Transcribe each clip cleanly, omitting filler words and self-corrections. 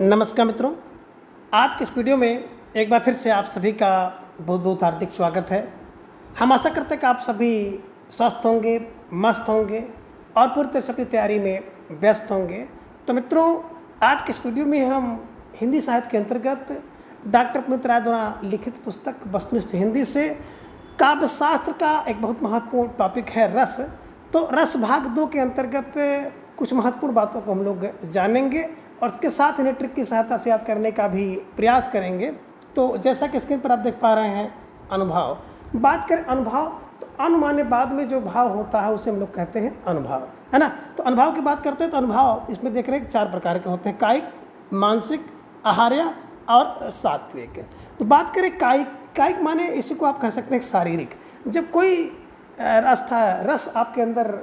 नमस्कार मित्रों, आज के इस वीडियो में एक बार फिर से आप सभी का बहुत बहुत हार्दिक स्वागत है। हम आशा करते हैं कि आप सभी स्वस्थ होंगे, मस्त होंगे और पूरी तरह से अपनी तैयारी में व्यस्त होंगे। तो मित्रों, आज के इस वीडियो में हम हिंदी साहित्य के अंतर्गत डॉक्टर पुनीत राय द्वारा लिखित पुस्तक वस्तुनिष्ठ हिंदी से काव्यशास्त्र का एक बहुत महत्वपूर्ण टॉपिक है रस। तो रस भाग 2 के अंतर्गत कुछ महत्वपूर्ण बातों को हम लोग जानेंगे और उसके साथ इन्हें ट्रिक की सहायता से याद करने का भी प्रयास करेंगे। तो जैसा कि स्क्रीन पर आप देख पा रहे हैं, अनुभव। बात करें अनुभव, तो अनु माने बाद में जो भाव होता है उसे हम लोग कहते हैं अनुभव, है ना। तो अनुभव की बात करते हैं तो अनुभव इसमें देख रहे हैं 4 प्रकार के होते हैं: कायिक, मानसिक, आहार्य और सात्विक। तो बात करें कायिक, कायिक माने इसी को आप कह सकते हैं शारीरिक। जब कोई रस आपके अंदर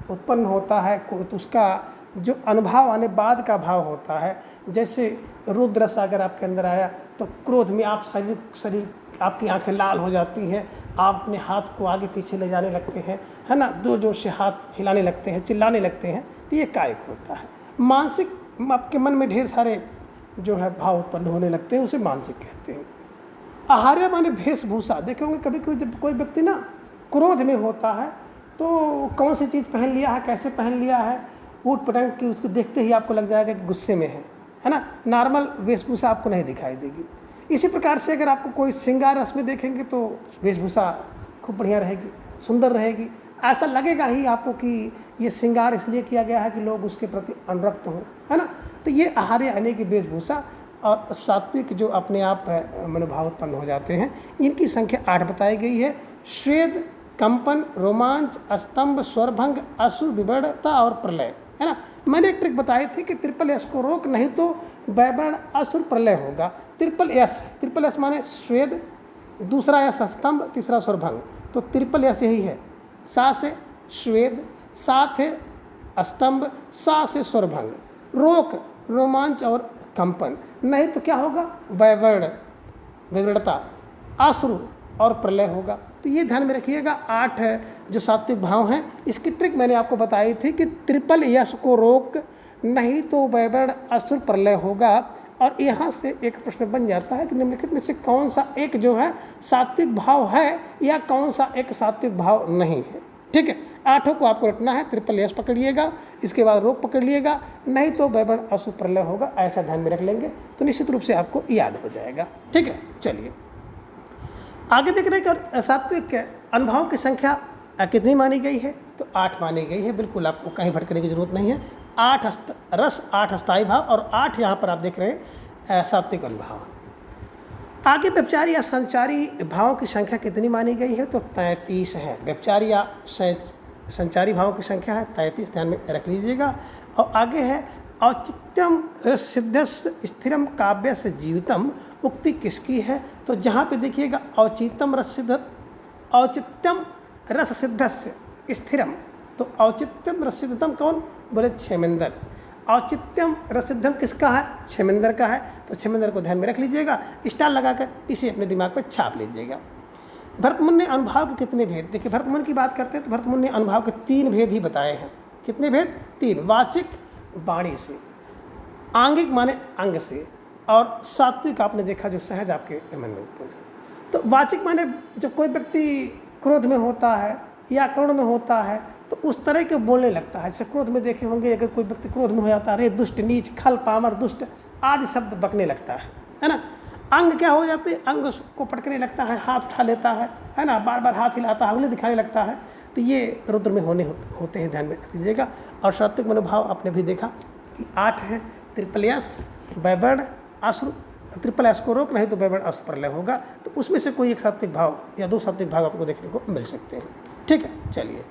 उत्पन्न होता है तो उसका जो अनुभव आने बाद का भाव होता है, जैसे रुद्र रस अगर आपके अंदर आया तो क्रोध में आप शरीर आपकी आंखें लाल हो जाती हैं, आप अपने हाथ को आगे पीछे ले जाने लगते हैं, है ना, जोर जोर से हाथ हिलाने लगते हैं, चिल्लाने लगते हैं, तो ये कायिक होता है। मानसिक, आपके मन में ढेर सारे जो है भाव उत्पन्न होने लगते हैं, उसे मानसिक कहते हैं। आहार्य माने वेशभूषा। देखे होंगे कभी कभी जब कोई व्यक्ति ना क्रोध में होता है तो कौन सी चीज़ पहन लिया है, कैसे पहन लिया है, ऊट पटंग की उसको देखते ही आपको लग जाएगा कि गुस्से में है ना। नॉर्मल वेशभूषा आपको नहीं दिखाई देगी। इसी प्रकार से अगर आपको कोई श्रृंगार रस में देखेंगे तो वेशभूषा खूब बढ़िया रहेगी, सुंदर रहेगी, ऐसा लगेगा ही आपको कि ये श्रृंगार इसलिए किया गया है कि लोग उसके प्रति अनुरक्त हों, है ना। तो ये आहार्य यानी कि वेशभूषा। और सात्विक जो अपने आप मनोभाव उत्पन्न हो जाते हैं, इनकी संख्या 8 बताई गई है: श्वेद, कंपन, रोमांच, स्तंभ, स्वरभंग, असुर, विवर्णता और प्रलय, है ना। मैंने एक ट्रिक बताई थी कि ट्रिपल एस को रोक, नहीं तो वैवर्ण, असुर, प्रलय होगा। ट्रिपल एस माने श्वेद, दूसरा एस स्तंभ, तीसरा स्वरभंग। तो ट्रिपल एस यही है: सा से श्वेद, सा से स्तंभ, सा से स्वरभंग। रोक रोमांच और कंपन, नहीं तो क्या होगा? वैवर्ण, विवर्णता, असुर और प्रलय होगा। तो ये ध्यान में रखिएगा। 8 जो सात्विक भाव हैं, इसकी ट्रिक मैंने आपको बताई थी कि ट्रिपल यस को रोक, नहीं तो वैवर्ण, असुर, प्रलय होगा। और यहाँ से एक प्रश्न बन जाता है कि निम्नलिखित में से कौन सा एक जो है सात्विक भाव है या कौन सा एक सात्विक भाव नहीं है। ठीक है, 8 को आपको रटना है। ट्रिपल यस पकड़िएगा, इसके बाद रोक पकड़ लिएगा, नहीं तो वैवर्ण, असुर, प्रलय होगा। ऐसा ध्यान में रख लेंगे तो निश्चित रूप से आपको याद हो जाएगा। ठीक है, चलिए आगे देख रहे हैं कि सात्विक अनुभव की संख्या कितनी मानी गई है? तो 8 मानी गई है। बिल्कुल आपको कहीं भटकने की जरूरत नहीं है। 8 रस, 8 अस्थायी भाव और 8 यहाँ पर आप देख रहे हैं सात्विक अनुभव। आगे व्यभिचारी या संचारी भावों की संख्या कितनी मानी गई है? तो 33 है। व्यभिचारी या संचारी भावों की संख्या है 33, ध्यान में रख लीजिएगा। और आगे है औचित्यम रससिद्धस्य स्थिरम काव्यस्य जीवितम, उक्ति किसकी है? तो जहाँ पे देखिएगा औचित्यम रससिद्धस्य स्थिरम, तो औचित्यम रससिद्धतम कौन? बोले क्षेमेंद्र। औचित्यम रससिद्धम किसका है? क्षेमेंद्र का है। तो क्षेमेंद्र को ध्यान में रख लीजिएगा, स्टार लगाकर इसे अपने दिमाग पर छाप लीजिएगा। भरतमुनि ने अनुभव के कितने भेद? देखिए, भरतमुनि की बात करते हैं तो भरतमुनि ने अनुभव के 3 भेद ही बताए हैं। कितने भेद? 3। वाचिक वाणी से, आंगिक माने अंग से, और सात्विक आपने देखा जो सहज आपके मन में उत्पन्न है। तो वाचिक माने जब कोई व्यक्ति क्रोध में होता है या करुण में होता है तो उस तरह के बोलने लगता है। जैसे क्रोध में देखे होंगे, अगर कोई व्यक्ति क्रोध में हो जाता है, अरे दुष्ट, नीच, खल, पामर, दुष्ट आदि शब्द बकने लगता है ना। अंग क्या हो जाते हैं? अंग को पटकने लगता है, हाथ उठा लेता है ना, बार बार हाथ हिलाता है, उंगली दिखाने लगता है। तो ये रुद्र में होते हैं, ध्यान में रखिएगा। और सात्विक मनोभाव आपने भी देखा कि 8 है: ट्रिपल यस, वैवर्ण, असुर। ट्रिपल एस को रोक, नहीं तो वैवर्ण, असुर, प्रलय होगा। तो उसमें से कोई एक सात्विक भाव या 2 सात्विक भाव आपको देखने को मिल सकते हैं। ठीक है, चलिए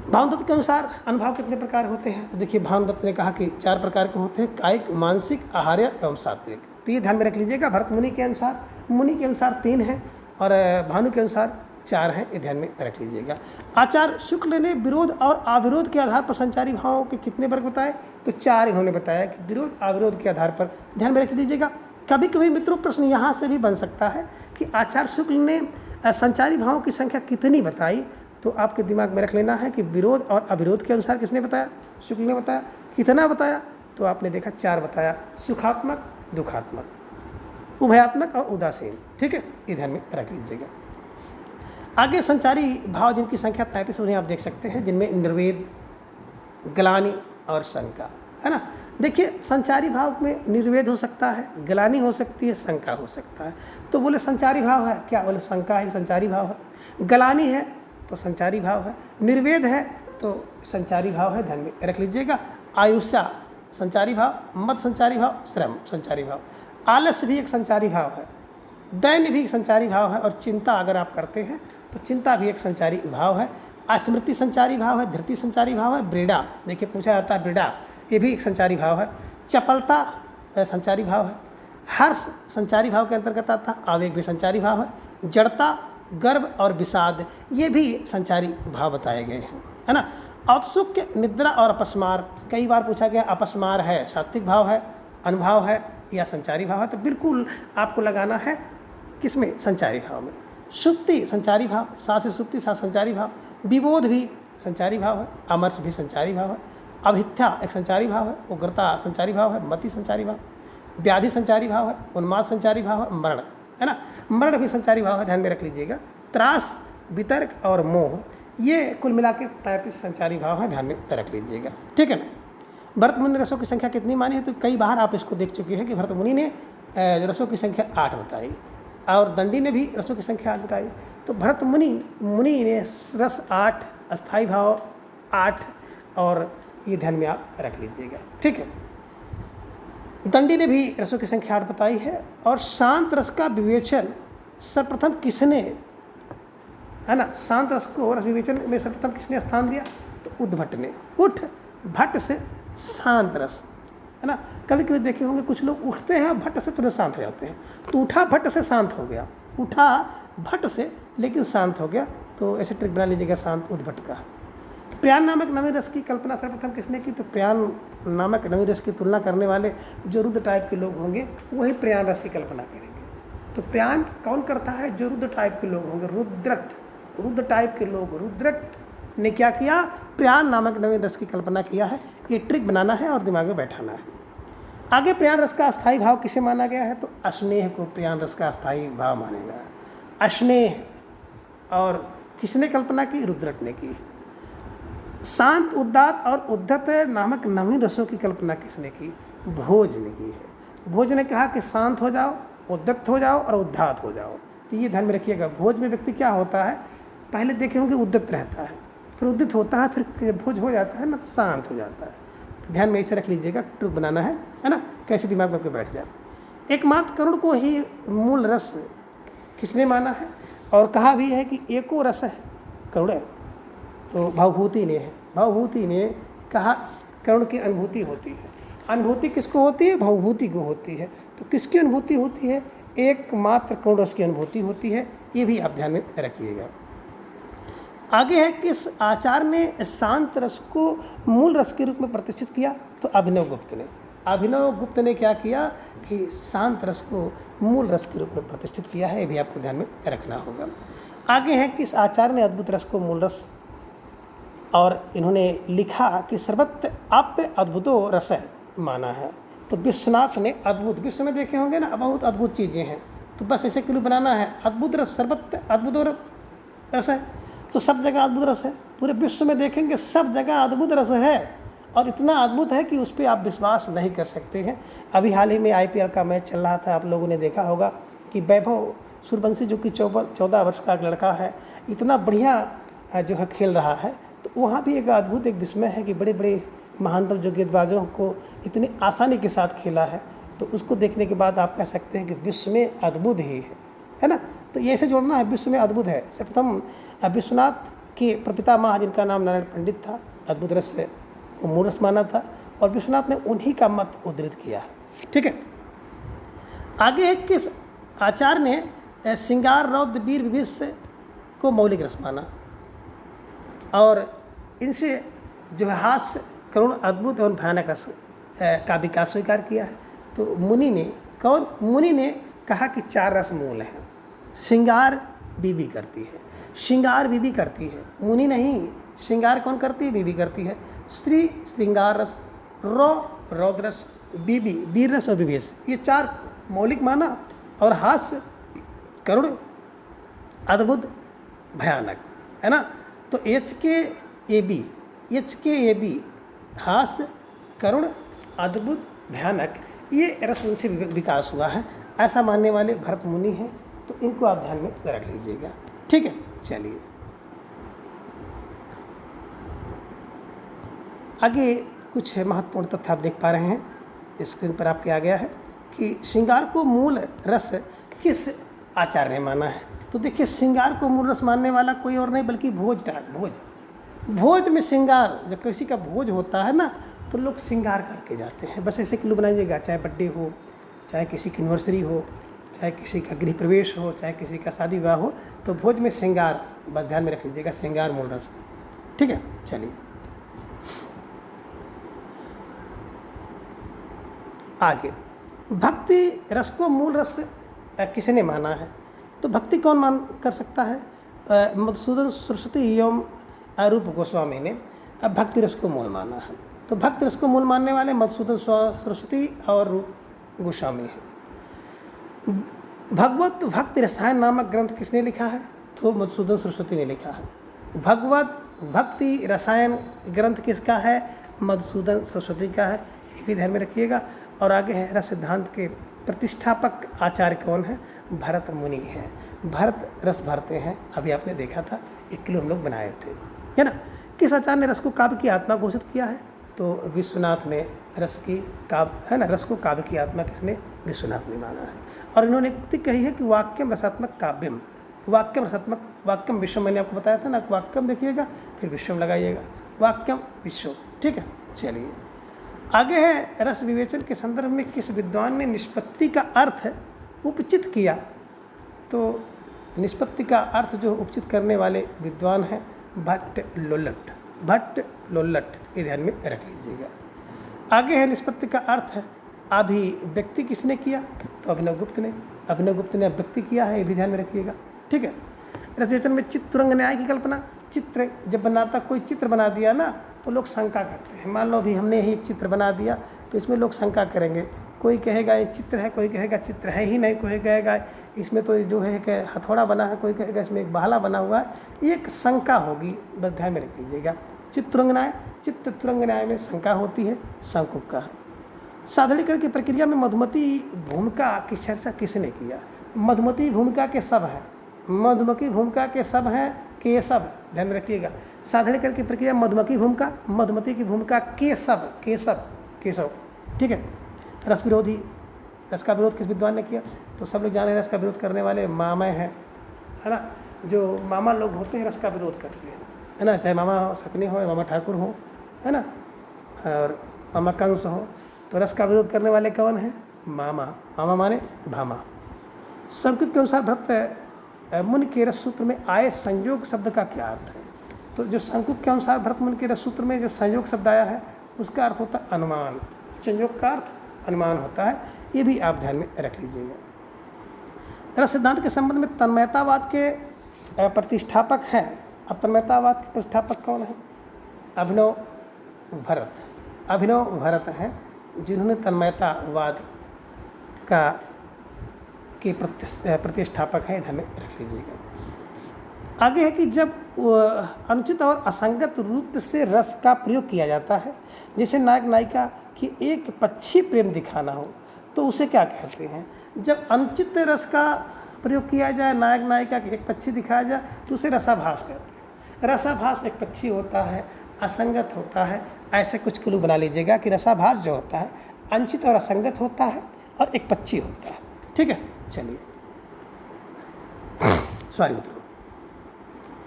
भानुदत्त के अनुसार अनुभव कितने प्रकार होते हैं? तो देखिए, भानुदत्त ने कहा कि 4 प्रकार के होते हैं: कायिक, मानसिक, आहार्य एवं सात्विक। तो ये ध्यान में रख लीजिएगा। भरत मुनि के अनुसार 3 हैं और भानु के अनुसार 4 हैं, ये ध्यान में रख लीजिएगा। आचार्य शुक्ल ने विरोध और अविरोध के आधार पर संचारी भावों के कितने वर्ग बताए? तो 4 इन्होंने बताया कि विरोध अविरोध के आधार पर। ध्यान में रख लीजिएगा। कभी कभी मित्रों प्रश्न यहाँ से भी बन सकता है कि आचार्य शुक्ल ने संचारी भावों की संख्या कितनी बताई? तो आपके दिमाग में रख लेना है कि विरोध और अविरोध के अनुसार किसने बताया? शुक्ल ने बताया। कितना बताया? तो आपने देखा 4 बताया, सुखात्मक, दुखात्मक, उभयात्मक और उदासीन। ठीक है, ये ध्यान में रख लीजिएगा। आगे संचारी भाव जिनकी संख्या 33 उन्हें आप देख सकते हैं, जिनमें निर्वेद, ग्लानि और शंका, है ना। देखिए संचारी भाव में निर्वेद हो सकता है, ग्लानि हो सकती है, शंका हो सकता है। तो बोले संचारी भाव है क्या? बोले शंका ही संचारी भाव है। ग्लानि है तो संचारी भाव है, निर्वेद है तो संचारी भाव है, ध्यान में रख लीजिएगा। आयुष्या संचारी भाव, मद संचारी भाव, श्रम संचारी भाव, आलस्य भी एक संचारी भाव है, दैन्य भी एक संचारी भाव है, और चिंता अगर आप करते हैं तो चिंता भी एक संचारी भाव है। अस्मृति संचारी भाव है, धृति संचारी भाव है, ब्रीड़ा, देखिए पूछा जाता है ब्रीड़ा, ये भी एक संचारी भाव है। चपलता संचारी भाव है। हर्ष संचारी भाव के अंतर्गत आता है, आवेग भी संचारी भाव है। जड़ता, गर्व और विषाद ये भी संचारी भाव बताए गए हैं, है ना। औत्सुक्य, निद्रा और अपस्मार, कई बार पूछा गया अपस्मार है सात्विक भाव है, अनुभाव है या संचारी भाव है, तो बिल्कुल आपको लगाना है किसमें? संचारी भाव में। सुप्ति संचारी भाव, सात से सुप्ति, सात संचारी भाव। विबोध भी संचारी भाव है, अमर्ष भी संचारी भाव है। अभिथ्या एक संचारी भाव है, उग्रता संचारी भाव है, मति संचारी भाव, व्याधि संचारी भाव है, उन्माद संचारी भाव है, मरण, है ना, मरण भी संचारी भाव है, ध्यान में रख लीजिएगा। त्रास, वितर्क और मोह, ये कुल मिला के 33 संचारी भाव है, ध्यान में रख लीजिएगा। ठीक है ना। भरत मुनि रसों की संख्या कितनी मानी है? तो कई बार आप इसको देख चुके हैं कि भरत मुनि ने रसों की संख्या 8 बताई और दंडी ने भी रसों की संख्या 8 बताई। तो भरत मुनि ने रस 8, अस्थाई भाव 8, और ये ध्यान में आप रख लीजिएगा। ठीक है। दंडी ने भी रसों की संख्या 8 बताई है। और शांत रस का विवेचन सर्वप्रथम किसने, है ना, शांत रस को रस विवेचन में सर्वप्रथम किसने स्थान दिया? तो उद्भट ने। उठ भट्ट से शांत रस, है ना। कभी कभी देखे होंगे कुछ लोग उठते हैं भट्ट से तुरंत शांत हो जाते हैं, तो उठा भट्ट से शांत हो गया, उठा भट्ट से लेकिन शांत हो गया, तो ऐसे ट्रिक बना लीजिएगा शांत उद्भट का। प्यान नामक नवीन रस की कल्पना सर्वप्रथम किसने की? तो प्यान नामक नवीन रस की तुलना करने वाले जो रुद्र टाइप के लोग होंगे वही प्यान रस की कल्पना करेंगे। तो प्यान कौन करता है? जो रुद्र टाइप के लोग होंगे, रुद्र टाइप के लोग। रुद्रट ने क्या किया? प्यान नामक नवीन रस की कल्पना किया है। ये ट्रिक बनाना है और दिमाग में बैठाना है। आगे प्यान रस का अस्थाई भाव किसे माना गया है? तो अस्नेह को प्यान रस का अस्थाई भाव मानेगा। अस्नेह, और किसने कल्पना की? रुद्रट ने की। शांत, उदात्त और उद्धत नामक नवीन रसों की कल्पना किसने की? भोज ने की है। भोज ने कहा कि शांत हो जाओ, उद्धत हो जाओ और उदात्त हो जाओ। तो ये ध्यान में रखिएगा। भोज में व्यक्ति क्या होता है? पहले देखे होंगे उद्धत रहता है, फिर उद्दित होता है, फिर जब भोज हो जाता है ना तो शांत हो जाता है। तो ध्यान में इसे रख लीजिएगा, ट्रिक बनाना है ना, कैसे दिमाग में आपके बैठ जाए। एकमात्र करुण को ही मूल रस किसने माना है? और कहा भी है कि एको रस है करुण, तो भावभूति ने है। भावभूति ने कहा करुण की अनुभूति होती है। अनुभूति किसको होती है? भावभूति को होती है। तो किसकी अनुभूति होती है? एकमात्र करुण रस की अनुभूति होती है। ये भी आप ध्यान में रखिएगा। आगे है, किस आचार्य ने शांत रस को मूल रस के रूप में प्रतिष्ठित किया? तो अभिनव गुप्त ने। अभिनव गुप्त ने क्या किया कि शांत रस को मूल रस के रूप में प्रतिष्ठित किया है। ये भी आपको ध्यान में रखना होगा। आगे है, किस आचार्य ने अद्भुत रस को मूल रस, और इन्होंने लिखा कि सर्वत्र आप्य अद्भुतो रस माना है। तो विश्वनाथ ने अद्भुत, विश्व में देखे होंगे ना बहुत अद्भुत चीज़ें हैं, तो बस ऐसे क्यों बनाना है? अद्भुत रस, सर्वत्र अद्भुत रस है, तो सब जगह अद्भुत रस है। पूरे विश्व में देखेंगे सब जगह अद्भुत रस है, और इतना अद्भुत है कि उस पर आप विश्वास नहीं कर सकते हैं। अभी हाल ही में IPL का मैच चल रहा था, आप लोगों ने देखा होगा कि वैभव सूर्यवंशी जो कि 14 वर्ष का एक लड़का है, इतना बढ़िया जो है खेल रहा है। तो वहाँ भी एक अद्भुत, एक विस्मय है कि बड़े बड़े महानतम जो गेंदबाजों को इतनी आसानी के साथ खेला है। तो उसको देखने के बाद आप कह सकते हैं कि विश्व में अद्भुत ही है ना। तो ये ऐसे जोड़ना है, विश्व में अद्भुत है। सर्वप्रथम विश्वनाथ के प्रपितामह जिनका नाम नारायण पंडित था, अद्भुत रस को मूल रस माना था, और विश्वनाथ ने उन्हीं का मत उद्धृत किया है। ठीक है। आगे है, किस आचार्य ने श्रृंगार, रौद्र, वीर, विभीषण को मौलिक रस माना, और इनसे जो है हास्य, करुण, अद्भुत एवं भयानक रस का विकास स्वीकार किया है। तो मुनि ने, कौन? मुनि ने कहा कि 4 रस मूल हैं। श्रृंगार बीबी करती है, श्रृंगार बीबी करती है, मुनि नहीं। श्रृंगार कौन करती है? बीबी करती है। स्त्री श्रृंगार रस, रौ रौद्रस, बीबी, वीर रस और विवेश, ये 4 मौलिक माना। और हास्य, करुण, अद्भुत, भयानक, है ना। तो HKAB हास्य, करुण, अद्भुत, भयानक, ये रस उनसे विकास हुआ है, ऐसा मानने वाले भरत मुनि हैं। तो इनको आप ध्यान में रख लीजिएगा, ठीक है। चलिए आगे कुछ महत्वपूर्ण तथ्य आप देख पा रहे हैं, स्क्रीन पर आपके आ गया है कि श्रृंगार को मूल रस किस आचार्य ने माना है। तो देखिए, श्रृंगार को मूल रस मानने वाला कोई और नहीं बल्कि भोज में श्रृंगार, जब किसी का भोज होता है ना तो लोग श्रृंगार करके जाते हैं। बस ऐसे क्लू बनाइएगा, चाहे बर्थडे हो, चाहे किसी की एनिवर्सरी हो, चाहे किसी का गृह प्रवेश हो, चाहे किसी का शादी विवाह हो, तो भोज में श्रृंगार बस ध्यान में रख लीजिएगा, श्रृंगार मूल रस, ठीक है। चलिए आगे, भक्ति रस को मूल रस किसने माना है। तो भक्ति कौन मान कर सकता है? मधुसूदन सरस्वती एवं रूप गोस्वामी ने भक्ति रस को मूल माना है। तो भक्ति रस को मूल मानने वाले मधुसूदन सरस्वती और रूप गोस्वामी हैं। भगवत भक्ति रसायन नामक ग्रंथ किसने लिखा है? तो मधुसूदन सरस्वती ने लिखा है। भगवत भक्ति रसायन ग्रंथ किसका है? मधुसूदन सरस्वती का है, ये भी ध्यान में रखिएगा। और आगे है, रस सिद्धांत के प्रतिष्ठापक आचार्य कौन है? भरत मुनि हैं। भरत रस भरते हैं, अभी आपने देखा था, 1 किलो हम लोग बनाए थे, है ना। किस आचार्य ने रस को काव्य की आत्मा घोषित किया है? तो विश्वनाथ ने रस की काव्य, है ना, रस को काव्य की आत्मा किसने? विश्वनाथ ने माना है। और इन्होंने एक उक्ति कही है कि वाक्यम रसात्मक काव्यम, वाक्यम रसात्मक, वाक्यम विश्वम, मैंने आपको बताया था ना, वाक्यम देखिएगा फिर विश्वम लगाइएगा, वाक्यम विश्वम, ठीक है। चलिए आगे है, रस विवेचन के संदर्भ में किस विद्वान ने निष्पत्ति का अर्थ उपचित किया? तो निष्पत्ति का अर्थ जो उपचित करने वाले विद्वान हैं भट्ट लोल्लट, ये ध्यान में रख लीजिएगा। आगे है, निष्पत्ति का अर्थ है अभिव्यक्ति किसने किया? तो अभिनव गुप्त ने अभिव्यक्ति किया है, ये भी ध्यान में रखिएगा, ठीक है। रस विवेचन में चित्तुरंग न्याय की कल्पना, चित्र जब बनाता, कोई चित्र बना दिया ना तो लोग शंका करते हैं। मान लो अभी हमने ही एक चित्र बना दिया तो इसमें लोग शंका करेंगे, कोई कहेगा ये चित्र है, कोई कहेगा चित्र है ही नहीं, कोई कहेगा इसमें तो जो है कि हथौड़ा बना है, कोई कहेगा इसमें एक बहाला बना हुआ है, एक शंका होगी, बस ध्यान में रख लीजिएगा। चित्तुरंग न्याय में शंका होती है, शंकुक का है। सादरीकरण की प्रक्रिया में मधुमती भूमिका की चर्चा किसने किया? मधुमती भूमिका के सब हैं, मधुमती भूमिका के सब हैं, केशव, ध्यान में रखिएगा। सादरीकरण की प्रक्रिया मधुमती की भूमिका केशव, ठीक है। रस का विरोध किस विद्वान ने किया? तो सब लोग जान रहे हैं, रस का विरोध करने वाले मामा हैं, है ना। जो मामा लोग होते हैं रस का विरोध करते हैं, है ना, चाहे मामा सकनी हो, मामा ठाकुर हो, है ना, और मामा कंस हो, तो रस का विरोध करने वाले कौन हैं? मामा माने भामा। संस्कृत के अनुसार भरत मुनि के रस सूत्र में आए संयोग शब्द का क्या अर्थ है? तो जो संस्कृत के अनुसार भरत मुनि के रस सूत्र में जो संयोग शब्द आया है उसका अर्थ होता है अनुमान, संयोग का अर्थ अनुमान होता है, ये भी आप ध्यान में रख लीजिएगा। रस सिद्धांत के संबंध में तन्मयतावाद के प्रतिष्ठापक हैं। अब तन्मयतावाद के प्रतिष्ठापक कौन है? अभिनव भरत हैं, जिन्होंने तन्मयतावाद के प्रतिष्ठापक हैं, ध्यान में रख लीजिएगा। आगे है कि जब अनुचित और असंगत रूप से रस का प्रयोग किया जाता है, जैसे नायक नायिका की एक पक्षी प्रेम दिखाना हो, तो उसे क्या कहते हैं? जब अनुचित रस का प्रयोग किया जाए, नायक नायिका की एक पक्षी दिखाया जाए, तो उसे रसाभास कहते हैं। रसाभास एक पक्षी होता है, असंगत होता है, ऐसे कुछ क्लू बना लीजिएगा कि रसाभास जो होता है अनुचित और असंगत होता है और एक पक्षी होता है, ठीक है। चलिए सॉरी मित्रों,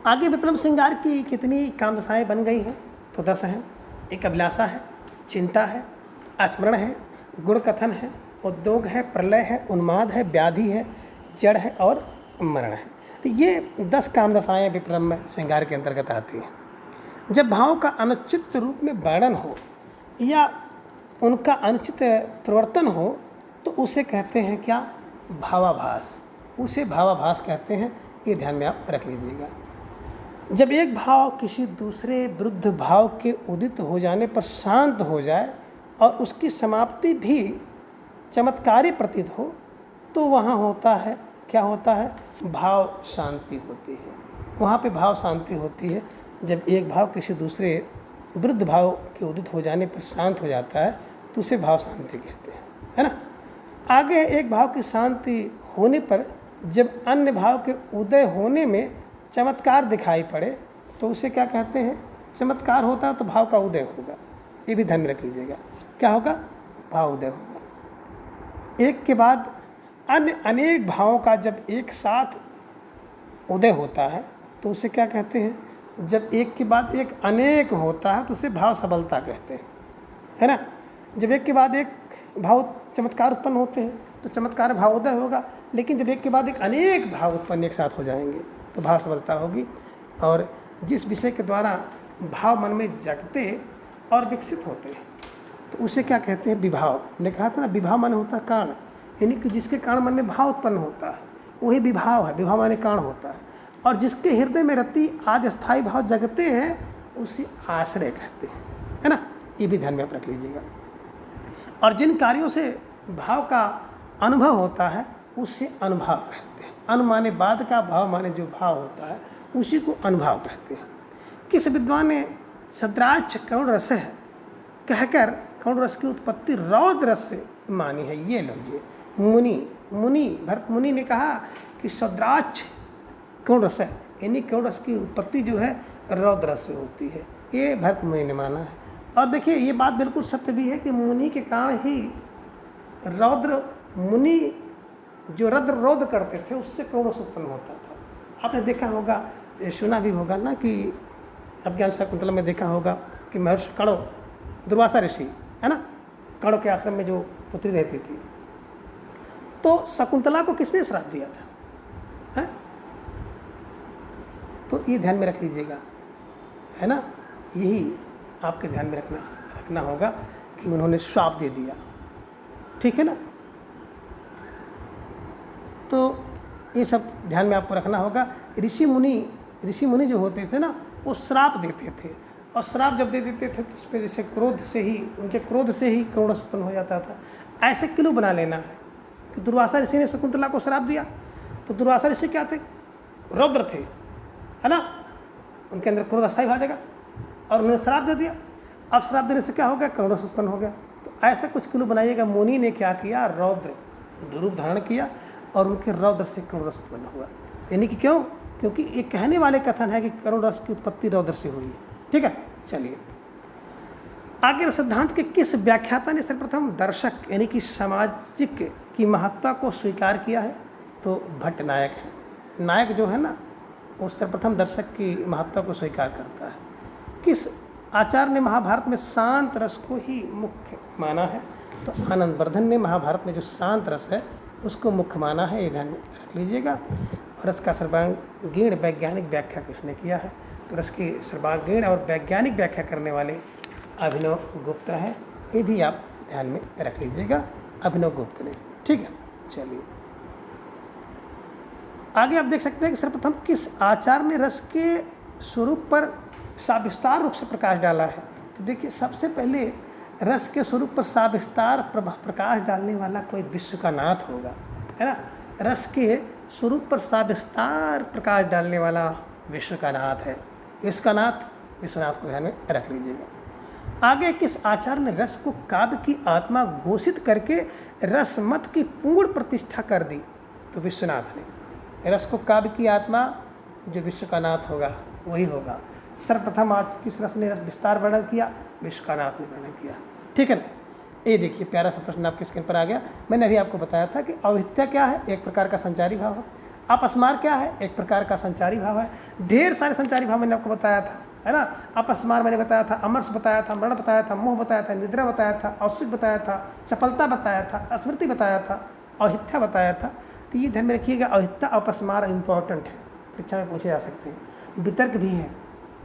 आगे विप्लव श्रृंगार की कितनी कामदशाएँ बन गई हैं? तो 10 हैं। एक अभिलाषा है, चिंता है, स्मरण है, गुण कथन है, उद्योग है, प्रलय है, उन्माद है, व्याधि है, जड़ है और मरण है। तो ये 10 कामदशाएँ विप्लव श्रृंगार के अंतर्गत आती हैं। जब भावों का अनुचित रूप में वर्णन हो या उनका अनुचित प्रवर्तन हो तो उसे कहते हैं क्या? भावाभास, उसे भावाभास कहते हैं, ये ध्यान में आप रख लीजिएगा। जब एक भाव किसी दूसरे विरुद्ध भाव के उदित हो जाने पर शांत हो जाए और उसकी समाप्ति भी चमत्कारी प्रतीत हो तो वहाँ होता है, क्या होता है, भाव शांति होती है। वहाँ पे भाव शांति होती है। जब एक भाव किसी दूसरे विरुद्ध भाव के उदित हो जाने पर शांत हो जाता है तो उसे भाव शांति कहते हैं, है ना। आगे एक भाव की शांति होने पर जब अन्य भाव के उदय होने में चमत्कार दिखाई पड़े तो उसे क्या कहते हैं, चमत्कार होता है तो भाव का उदय होगा। ये भी ध्यान में रख लीजिएगा, क्या होगा, भाव उदय होगा। एक के बाद अन्य अनेक भावों का जब एक साथ उदय होता है तो उसे क्या कहते हैं, जब एक के बाद एक अनेक होता है तो उसे भाव सबलता कहते हैं, है ना। जब एक के बाद एक भाव चमत्कार उत्पन्न होते हैं तो चमत्कार भाव उदय होगा, लेकिन जब एक के बाद एक अनेक भाव उत्पन्न एक साथ हो जाएंगे तो भाव सबलता होगी। और जिस विषय के द्वारा भाव मन में जगते और विकसित होते हैं तो उसे क्या कहते हैं, विभाव। हमने कहा था ना, विभाव माने होता है कारण, यानी कि जिसके कारण मन में भाव उत्पन्न होता है वही विभाव है। विभाव माने कारण होता है। और जिसके हृदय में रति आदि स्थायी भाव जगते हैं उसे आश्रय कहते हैं, है ना। ये भी ध्यान में आप रख लीजिएगा। और जिन कार्यों से भाव का अनुभव होता है उससे अनुभाव कहते हैं। अनु माने बाद का, भाव माने जो भाव होता है उसी को अनुभाव कहते हैं। किस विद्वान ने सद्राक्ष करुण रस है कहकर करुण रस की उत्पत्ति रौद्र रस से मानी है। ये लीजिए, मुनि भरत मुनि ने कहा कि सद्राक्ष करुण रस है, यानी करुण रस की उत्पत्ति जो है रौद्र रस से होती है। ये भरत मुनि ने माना है। और देखिए ये बात बिल्कुल सत्य भी है कि मुनि के कारण ही रौद्र मुनि जो रौद्र करते थे उससे करुण रस उत्पन्न होता था। आपने देखा होगा, सुना भी होगा ना कि अभिज्ञान शकुंतला में देखा होगा कि महर्षि कणो, दुर्वासा ऋषि, है ना, कणो के आश्रम में जो पुत्री रहती थी तो शकुंतला को किसने श्राप दिया था, है? तो ये ध्यान में रख लीजिएगा, है ना। यही आपके ध्यान में रखना होगा कि उन्होंने श्राप दे दिया, ठीक है ना। तो ये सब ध्यान में आपको रखना होगा। ऋषि मुनि जो होते थे ना वो श्राप देते थे, और श्राप जब दे देते थे तो उस पर जैसे उनके क्रोध से ही करुण रस उत्पन्न हो जाता था। ऐसे क्यों बना लेना है कि दुर्वासा ऋषि ने शकुंतला को श्राप दिया तो दुर्वासा ऋषि क्या थे, रौद्र थे, है ना, उनके अंदर क्रोध अस्थायी भाव जगा और उन्होंने श्राप दे दिया। अब श्राप देने से क्या हो गया, करुण रस उत्पन्न हो गया। तो ऐसा कुछ क्लू बनाइएगा। मुनि ने क्या किया, रौद्र रूप धारण किया और उनके रौद्र से करुण रस उत्पन्न हुआ। यानी कि क्यों, क्योंकि ये कहने वाले कथन है कि करुण रस की उत्पत्ति रौद्र से हुई है, ठीक है। चलिए आगे सिद्धांत के किस व्याख्याता ने सर्वप्रथम दर्शक यानी कि सामाजिक की महत्ता को स्वीकार किया है, तो भट्ट नायक है। नायक जो है ना वो सर्वप्रथम दर्शक की महत्ता को स्वीकार करता है। किस आचार्य ने महाभारत में शांत रस को ही मुख्य माना है, तो आनंदवर्धन ने महाभारत में जो शांत रस है उसको मुख्य माना है। ये ध्यान में रख लीजिएगा। रस का सर्वांगीण वैज्ञानिक व्याख्या किसने किया है, तो रस की सर्वांगीण और वैज्ञानिक व्याख्या करने वाले अभिनव गुप्त है। ये भी आप ध्यान में रख लीजिएगा, अभिनव गुप्त ने, ठीक है। चलिए आगे आप देख सकते हैं कि सर्वप्रथम किस आचार्य ने रस के स्वरूप पर साविस्तार रूप से प्रकाश डाला है। तो देखिए सबसे पहले रस के स्वरूप पर साविस्तार प्रकाश डालने वाला कोई विश्व का नाथ होगा, है ना। रस के स्वरूप पर साविस्तार प्रकाश डालने वाला विश्व का नाथ है। इसका नाथ विश्वनाथ को ध्यान में रख लीजिएगा। आगे किस आचार्य ने रस को काव्य की आत्मा घोषित करके रसमत की पूर्ण प्रतिष्ठा कर दी, तो विश्वनाथ ने। रस को काव्य की आत्मा जो विश्व का नाथ होगा वही होगा। सर्वप्रथम आज किस रस ने विस्तार वर्णन किया, विश्व का नाथ ने वर्णन किया, ठीक है ना। ये देखिए प्यारा सा प्रश्न आपके स्क्रीन पर आ गया। मैंने अभी आपको बताया था कि अविद्या क्या है, एक प्रकार का संचारी भाव है। अपस्मार क्या है, एक प्रकार का संचारी भाव है। ढेर सारे संचारी भाव मैंने आपको बताया था, है ना। अपस्मार मैंने बताया था, अमर्ष बताया था, मरण बताया था, मोह बताया था, निद्रा बताया था, औषिक बताया था, चपलता बताया था, स्मृति बताया था, अहित्या बताया था। तो ये ध्यान में रखिएगा, अहित्या अपस्मार इंपॉर्टेंट है, परीक्षा में पूछे जा सकते हैं। वितर्क भी है,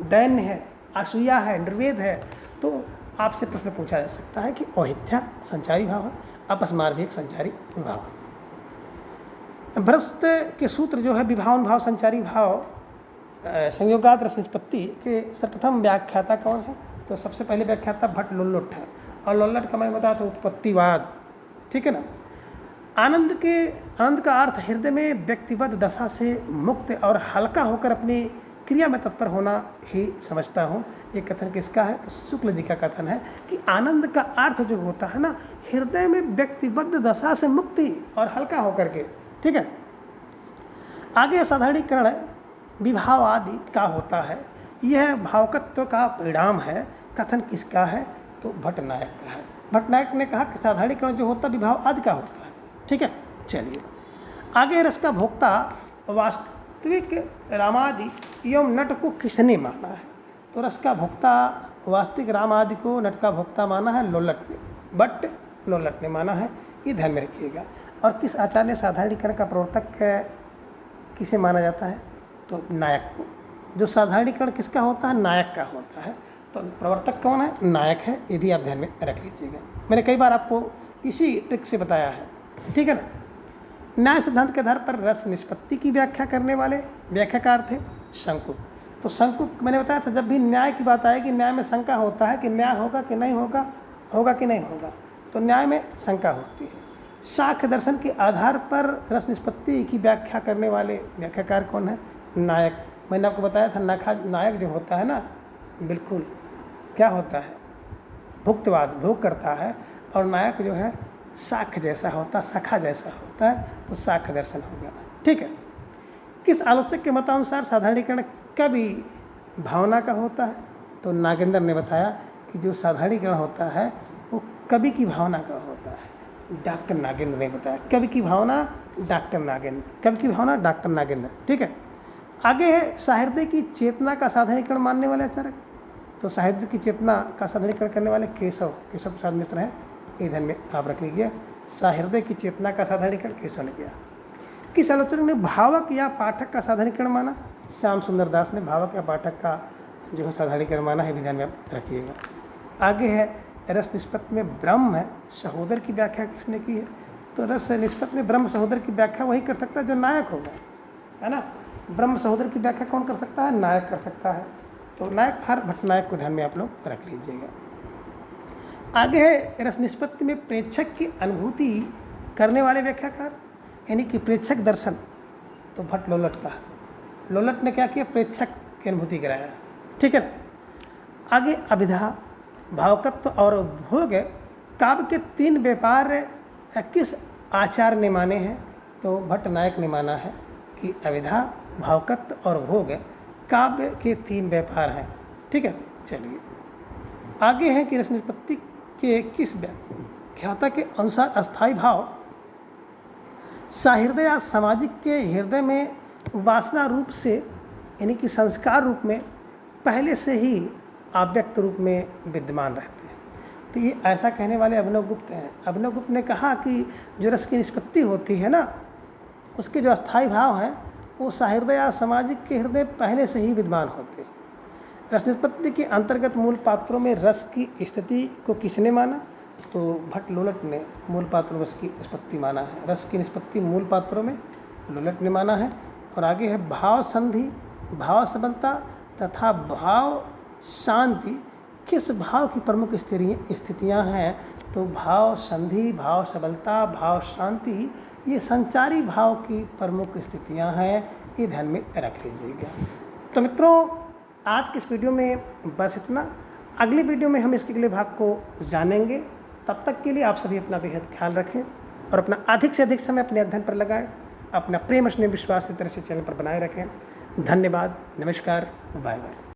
दैन्य है, असूया है, निर्वेद है। तो आपसे प्रश्न पूछा जा सकता है कि अहित्या संचारी भाव है, अपस्मार भी एक संचारी भाव है। भ्रष्ट के सूत्र जो है विभावन भाव संचारी भाव संयोगात रस निष्पत्ति के सर्वप्रथम व्याख्याता कौन है, तो सबसे पहले व्याख्याता भट्ट लुल्लुठ है। और लोलट का मैंने बताया था उत्पत्तिवाद, ठीक है ना। आनंद का अर्थ हृदय में व्यक्तिगत दशा से मुक्त और हल्का होकर अपनी क्रिया में तत्पर होना ही समझता हूँ। ये कथन किसका है? तो शुक्ल जी का कथन है कि आनंद का अर्थ जो होता है ना, हृदय में व्यक्तिबद्ध दशा से मुक्ति और हल्का होकर के, ठीक है। आगे साधारणीकरण विभाव आदि का होता है, यह भावकत्व का परिणाम है। कथन किसका है? तो भट्टनायक का है। भट्टनायक ने कहा कि साधारणीकरण जो होता है विभाव आदि का होता है, ठीक है। चलिए आगे, रस का भोक्ता वास्तविक रामादि एवं नट को किसने माना है? तो रस का भोक्ता वास्तविक राम आदि को नट का भोक्ता माना है लोलट ने, बट लोलट ने माना है, ये ध्यान में रखिएगा। और किस आचार्य साधारणीकरण का प्रवर्तक किसे माना जाता है? तो नायक को। जो साधारणीकरण किसका होता है? नायक का होता है। तो प्रवर्तक कौन है? नायक है। ये भी आप ध्यान में रख लीजिएगा, मैंने कई बार आपको इसी ट्रिक से बताया है, ठीक है ना। न्याय सिद्धांत के आधार पर रस निष्पत्ति की व्याख्या करने वाले व्याख्याकार थे शंकुक। तो शंकुक मैंने बताया था, जब भी न्याय की बात आएगी, न्याय में शंका होता है कि न्याय होगा कि नहीं होगा, होगा कि नहीं होगा, तो न्याय में शंका होती है। साक्ष्य दर्शन के आधार पर रस निष्पत्ति की व्याख्या करने वाले व्याख्याकार कौन है? नायक। मैंने आपको बताया था नायक जो होता है ना, बिल्कुल क्या होता है? भुक्तवाद, भोग करता है, और नायक जो है साक्ष्य जैसा होता, सखा जैसा होता है, तो साक्ष्य दर्शन होगा, ठीक है। किस आलोचक के मतानुसार साधारणीकरण कभी भावना का होता है? तो नागेंद्र ने बताया कि जो साधारणीकरण होता है वो कवि की भावना का होता है। डॉक्टर नागेंद्र ने बताया कवि की भावना, डॉक्टर नागेंद्र, कवि की भावना डॉक्टर नागेंद्र, ठीक है। आगे है साहित्य की चेतना का साधारणीकरण मानने वाले आचार्य। तो साहित्य की चेतना का साधारणीकरण करने वाले केशव प्रसाद मिश्र हैं, ये ध्यान में आप रख लीजिए। साहृदय की चेतना का साधारणीकरण केशव ने किया। किस आलोचक ने भावक या पाठक का साधारणीकरण माना? श्याम सुंदर दास ने भावक या पाठक का जो है साधारणीकरण माना है, ध्यान में आप रखिएगा। आगे है रस निष्पत्ति में ब्रह्म सहोदर की व्याख्या किसने की है? तो रस निष्पत्ति में ब्रह्म सहोदर की व्याख्या वही कर सकता है जो नायक होगा, है ना। ब्रह्म सहोदर की व्याख्या कौन कर सकता है? नायक कर सकता है। तो नायक फार भट्टनायक को ध्यान में आप लोग रख लीजिएगा। आगे है रस निष्पत्ति में प्रेक्षक की अनुभूति करने वाले व्याख्याकार, यानी कि प्रेक्षक दर्शन। तो भट्ट लोलट का है। लोलट ने क्या किया? प्रेक्षक की अनुभूति कराया, ठीक है ना। आगे अभिधा, भावकत्व और भोग काव्य के 3 व्यापार किस आचार्य ने माने हैं? तो भट्टनायक ने माना है कि अभिधा, भावकत्व और भोग काव्य के 3 व्यापार हैं, ठीक है। चलिए आगे है कि रस निष्पत्ति के किस व्याख्याता के अनुसार अस्थायी भाव साहृदय या सामाजिक के हृदय में वासना रूप से, यानी कि संस्कार रूप में पहले से ही अव्यक्त रूप में विद्यमान रहते हैं। तो ये ऐसा कहने वाले अभिनव गुप्त हैं। अभिनव गुप्त ने कहा कि जो रस की निष्पत्ति होती है ना, उसके जो अस्थायी भाव हैं वो साहृदय या सामाजिक के हृदय पहले से ही विद्यमान होते हैं। रस निष्पत्ति के अंतर्गत मूल पात्रों में रस की स्थिति को किसने माना? तो भट्ट लोलट ने मूल पात्रों में रस की निष्पत्ति माना है। रस की निष्पत्ति मूल पात्रों में लोलट ने माना है। और आगे है भाव संधि, भाव सबलता तथा भाव शांति किस भाव की प्रमुख स्थितियाँ हैं? तो भाव संधि, भाव सबलता, भाव शांति, ये संचारी भाव की प्रमुख स्थितियाँ हैं, ये ध्यान में रख लीजिएगा। तो मित्रों, आज के इस वीडियो में बस इतना। अगली वीडियो में हम इसके अगले भाग को जानेंगे। तब तक के लिए आप सभी अपना बेहद ख्याल रखें और अपना अधिक से अधिक समय अपने अध्ययन पर लगाएं। अपना प्रेम स्नेह विश्वास इस तरह से चैनल पर बनाए रखें। धन्यवाद, नमस्कार, बाय बाय।